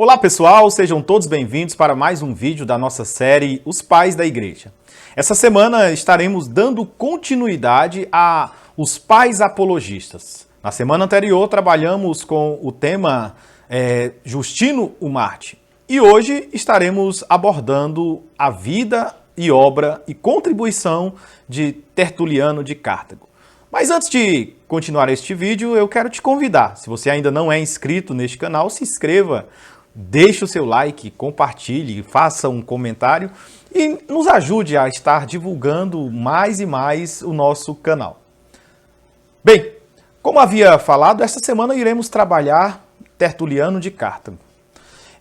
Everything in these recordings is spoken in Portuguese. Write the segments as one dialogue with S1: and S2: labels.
S1: Olá pessoal, sejam todos bem-vindos para mais um vídeo da nossa série Os Pais da Igreja. Essa semana estaremos dando continuidade a Os Pais Apologistas. Na semana anterior trabalhamos com o tema Justino o Mártir e hoje estaremos abordando a vida e obra e contribuição de Tertuliano de Cartago. Mas antes de continuar este vídeo, eu quero te convidar, se você ainda não é inscrito neste canal, se inscreva, deixe o seu like, compartilhe, faça um comentário e nos ajude a estar divulgando mais e mais o nosso canal. Bem, como havia falado, esta semana iremos trabalhar Tertuliano de Cartago.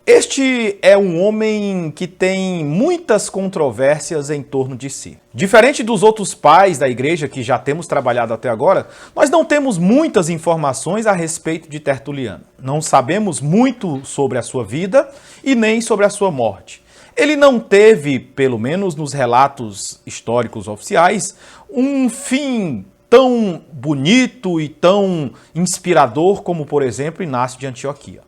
S1: Este é um homem que tem muitas controvérsias em torno de si. Diferente dos outros pais da igreja que já temos trabalhado até agora, nós não temos muitas informações a respeito de Tertuliano. Não sabemos muito sobre a sua vida e nem sobre a sua morte. Ele não teve, pelo menos nos relatos históricos oficiais, um fim tão bonito e tão inspirador como, por exemplo, Inácio de Antioquia.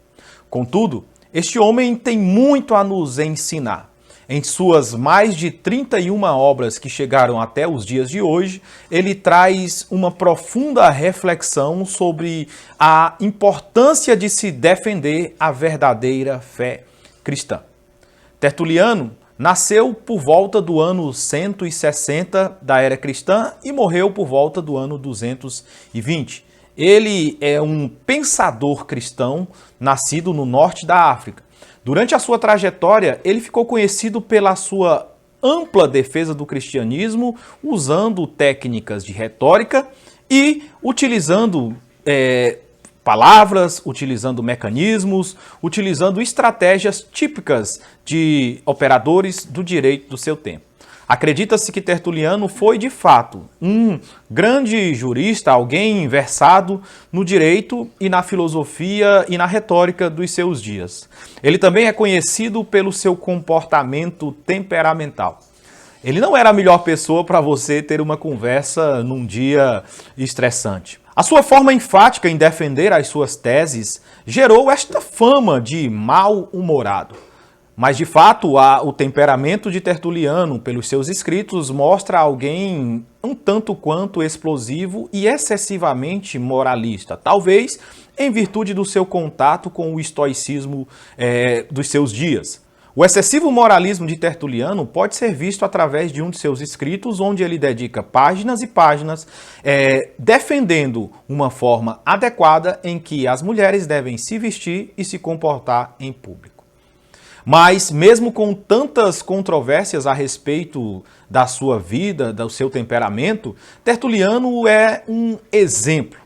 S1: Contudo, este homem tem muito a nos ensinar. Em suas mais de 31 obras que chegaram até os dias de hoje, ele traz uma profunda reflexão sobre a importância de se defender a verdadeira fé cristã. Tertuliano nasceu por volta do ano 160 da era cristã e morreu por volta do ano 220. Ele é um pensador cristão nascido no norte da África. Durante a sua trajetória, ele ficou conhecido pela sua ampla defesa do cristianismo, usando técnicas de retórica e utilizando palavras, utilizando mecanismos, utilizando estratégias típicas de operadores do direito do seu tempo. Acredita-se que Tertuliano foi, de fato, um grande jurista, alguém versado no direito e na filosofia e na retórica dos seus dias. Ele também é conhecido pelo seu comportamento temperamental. Ele não era a melhor pessoa para você ter uma conversa num dia estressante. A sua forma enfática em defender as suas teses gerou esta fama de mal-humorado. Mas, de fato, o temperamento de Tertuliano, pelos seus escritos, mostra alguém um tanto quanto explosivo e excessivamente moralista, talvez em virtude do seu contato com o estoicismo dos seus dias. O excessivo moralismo de Tertuliano pode ser visto através de um de seus escritos, onde ele dedica páginas e páginas defendendo uma forma adequada em que as mulheres devem se vestir e se comportar em público. Mas, mesmo com tantas controvérsias a respeito da sua vida, do seu temperamento, Tertuliano é um exemplo.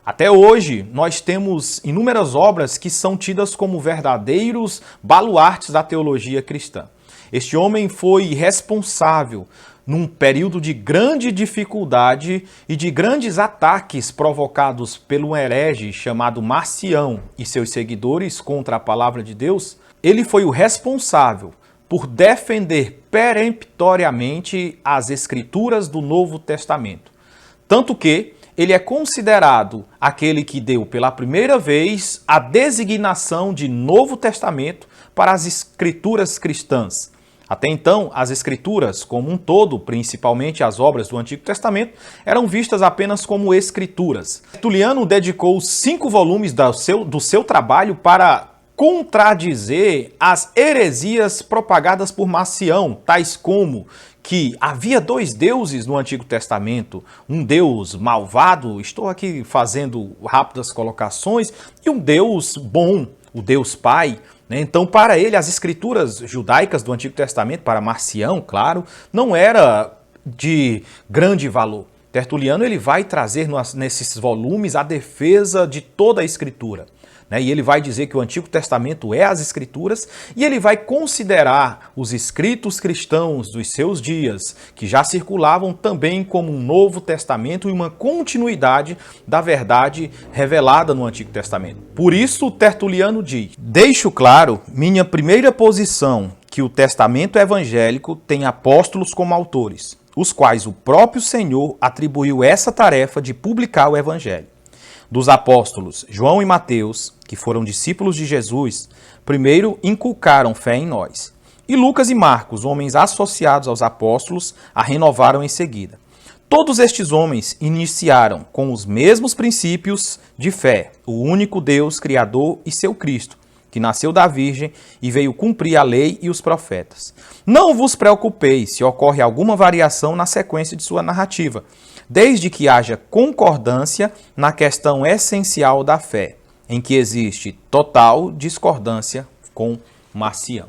S1: Até hoje, nós temos inúmeras obras que são tidas como verdadeiros baluartes da teologia cristã. Este homem foi responsável num período de grande dificuldade e de grandes ataques provocados pelo herege chamado Marcião e seus seguidores contra a palavra de Deus. Ele foi o responsável por defender peremptoriamente as escrituras do Novo Testamento. Tanto que ele é considerado aquele que deu pela primeira vez a designação de Novo Testamento para as escrituras cristãs. Até então, as escrituras como um todo, principalmente as obras do Antigo Testamento, eram vistas apenas como escrituras. Tertuliano dedicou 5 volumes do seu trabalho para contradizer as heresias propagadas por Marcião, tais como que havia 2 deuses no Antigo Testamento, um Deus malvado, estou aqui fazendo rápidas colocações, e um Deus bom, o Deus Pai. Então, para ele, as escrituras judaicas do Antigo Testamento, para Marcião, claro, não era de grande valor. Tertuliano ele vai trazer nesses volumes a defesa de toda a escritura. E ele vai dizer que o Antigo Testamento é as Escrituras e ele vai considerar os escritos cristãos dos seus dias, que já circulavam também como um Novo Testamento e uma continuidade da verdade revelada no Antigo Testamento. Por isso, Tertuliano diz: deixo claro minha primeira posição que o Testamento evangélico tem apóstolos como autores, os quais o próprio Senhor atribuiu essa tarefa de publicar o Evangelho. dos apóstolos João e Mateus, que foram discípulos de Jesus, primeiro inculcaram fé em nós. E Lucas e Marcos, homens associados aos apóstolos, a renovaram em seguida. Todos estes homens iniciaram com os mesmos princípios de fé, o único Deus, Criador e seu Cristo, que nasceu da Virgem e veio cumprir a lei e os profetas. Não vos preocupeis se ocorre alguma variação na sequência de sua narrativa, desde que haja concordância na questão essencial da fé, em que existe total discordância com Marcião.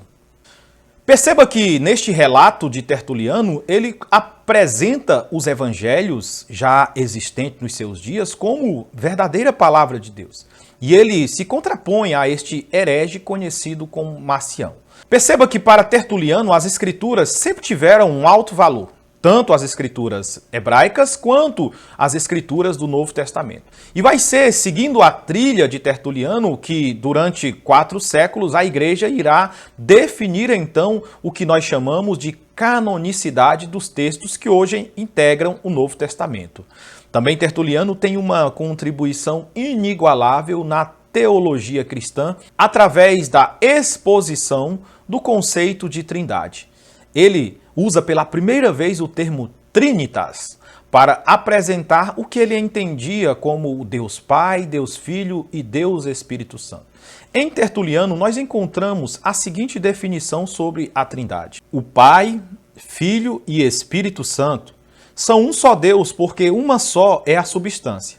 S1: Perceba que neste relato de Tertuliano, ele apresenta os evangelhos já existentes nos seus dias como verdadeira palavra de Deus. E ele se contrapõe a este herege conhecido como Marcião. Perceba que para Tertuliano as escrituras sempre tiveram um alto valor. Tanto as escrituras hebraicas quanto as escrituras do Novo Testamento. E vai ser seguindo a trilha de Tertuliano que durante 4 séculos a igreja irá definir então o que nós chamamos de canonicidade dos textos que hoje integram o Novo Testamento. Também Tertuliano tem uma contribuição inigualável na teologia cristã através da exposição do conceito de trindade. Ele usa pela primeira vez o termo Trinitas para apresentar o que ele entendia como Deus Pai, Deus Filho e Deus Espírito Santo. Em Tertuliano, nós encontramos a seguinte definição sobre a Trindade. O Pai, Filho e Espírito Santo são um só Deus porque uma só é a substância,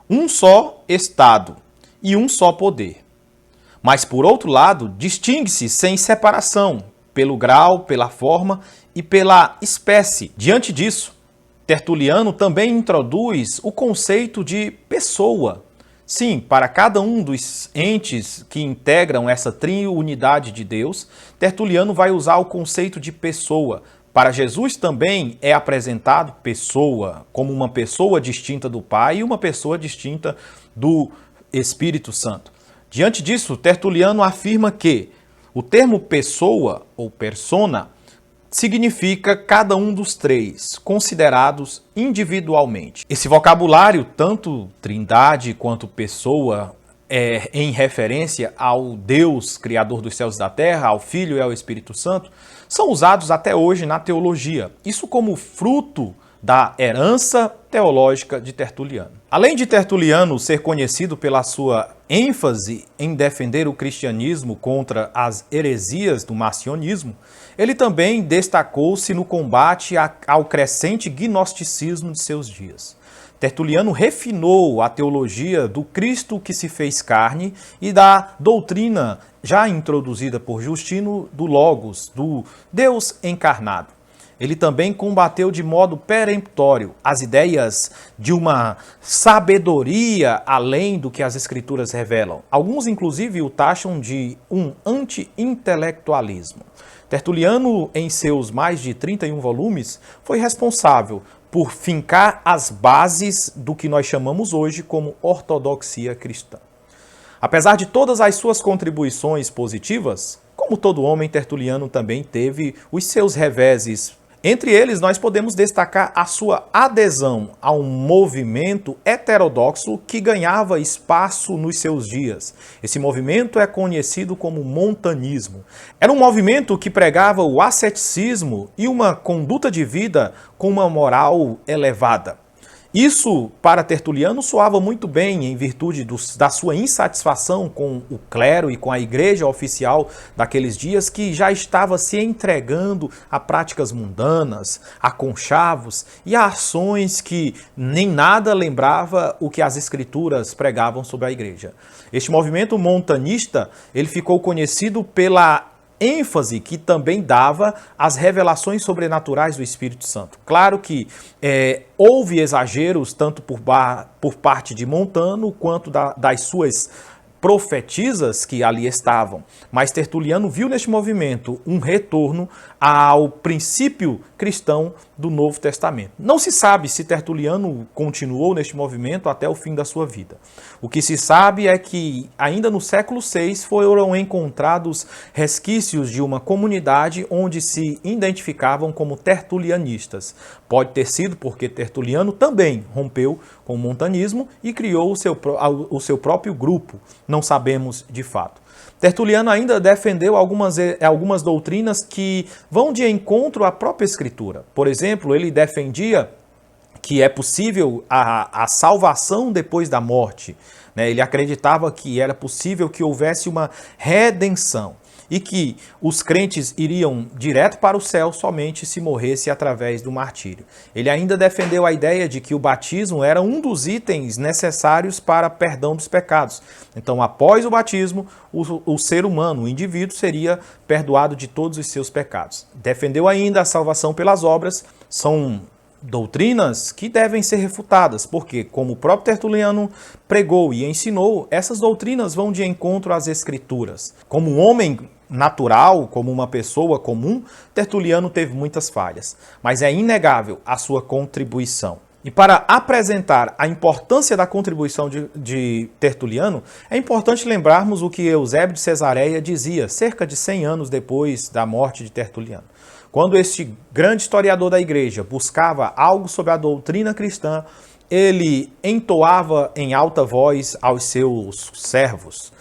S1: um só estado e um só poder. Mas, por outro lado, distingue-se sem separação, pelo grau, pela forma e pela espécie. Diante disso, Tertuliano também introduz o conceito de pessoa. Sim, para cada um dos entes que integram essa triunidade de Deus, Tertuliano vai usar o conceito de pessoa. Para Jesus também é apresentado pessoa, como uma pessoa distinta do Pai e uma pessoa distinta do Espírito Santo. Diante disso, Tertuliano afirma que o termo pessoa ou persona significa cada um dos três, considerados individualmente. Esse vocabulário, tanto trindade quanto pessoa, é em referência ao Deus, Criador dos céus e da terra, ao Filho e ao Espírito Santo, são usados até hoje na teologia. Isso como fruto da herança teológica de Tertuliano. Além de Tertuliano ser conhecido pela sua ênfase em defender o cristianismo contra as heresias do marcionismo, ele também destacou-se no combate ao crescente gnosticismo de seus dias. Tertuliano refinou a teologia do Cristo que se fez carne e da doutrina já introduzida por Justino do Logos, do Deus encarnado. Ele também combateu de modo peremptório as ideias de uma sabedoria além do que as escrituras revelam. Alguns, inclusive, o taxam de um anti-intelectualismo. Tertuliano, em seus mais de 31 volumes, foi responsável por fincar as bases do que nós chamamos hoje como ortodoxia cristã. Apesar de todas as suas contribuições positivas, como todo homem, Tertuliano também teve os seus reveses. Entre eles, nós podemos destacar a sua adesão a um movimento heterodoxo que ganhava espaço nos seus dias. Esse movimento é conhecido como montanismo. Era um movimento que pregava o asceticismo e uma conduta de vida com uma moral elevada. Isso, para Tertuliano, soava muito bem em virtude da sua insatisfação com o clero e com a igreja oficial daqueles dias, que já estava se entregando a práticas mundanas, a conchavos e a ações que nem nada lembrava o que as escrituras pregavam sobre a igreja. Este movimento montanista, ele ficou conhecido pela ênfase que também dava às revelações sobrenaturais do Espírito Santo. Claro que houve exageros tanto por parte de Montano quanto das suas profetisas que ali estavam, mas Tertuliano viu neste movimento um retorno ao princípio cristão do Novo Testamento. Não se sabe se Tertuliano continuou neste movimento até o fim da sua vida. O que se sabe é que ainda no século VI foram encontrados resquícios de uma comunidade onde se identificavam como tertulianistas. Pode ter sido porque Tertuliano também rompeu com o montanismo e criou o seu próprio grupo. Não sabemos de fato. Tertuliano ainda defendeu algumas doutrinas que vão de encontro à própria Escritura. Por exemplo, ele defendia que é possível a salvação depois da morte. Ele acreditava que era possível que houvesse uma redenção e que os crentes iriam direto para o céu somente se morresse através do martírio. Ele ainda defendeu a ideia de que o batismo era um dos itens necessários para perdão dos pecados. Então, após o batismo, o ser humano, o indivíduo, seria perdoado de todos os seus pecados. Defendeu ainda a salvação pelas obras. São doutrinas que devem ser refutadas, porque, como o próprio Tertuliano pregou e ensinou, essas doutrinas vão de encontro às Escrituras. Como um homem natural, como uma pessoa comum, Tertuliano teve muitas falhas, mas é inegável a sua contribuição. E para apresentar a importância da contribuição de Tertuliano, é importante lembrarmos o que Eusébio de Cesareia dizia cerca de 100 anos depois da morte de Tertuliano. Quando este grande historiador da igreja buscava algo sobre a doutrina cristã, ele entoava em alta voz aos seus servos: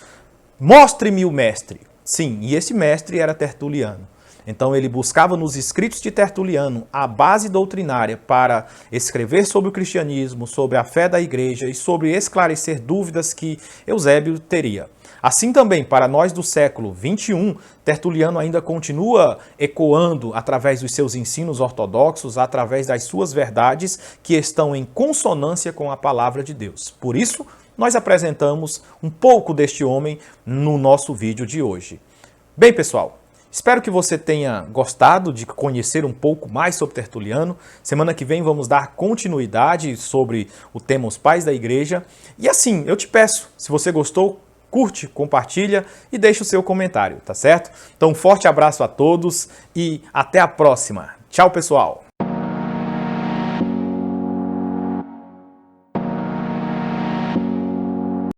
S1: "Mostre-me o mestre." Sim, e esse mestre era Tertuliano. Então ele buscava nos escritos de Tertuliano a base doutrinária para escrever sobre o cristianismo, sobre a fé da igreja e sobre esclarecer dúvidas que Eusébio teria. Assim também, para nós do século XXI, Tertuliano ainda continua ecoando através dos seus ensinos ortodoxos, através das suas verdades que estão em consonância com a palavra de Deus. Por isso, nós apresentamos um pouco deste homem no nosso vídeo de hoje. Bem, pessoal, espero que você tenha gostado de conhecer um pouco mais sobre Tertuliano. Semana que vem vamos dar continuidade sobre o tema Os Pais da Igreja. E assim, eu te peço, se você gostou, curte, compartilha e deixa o seu comentário, tá certo? Então, um forte abraço a todos e até a próxima. Tchau, pessoal!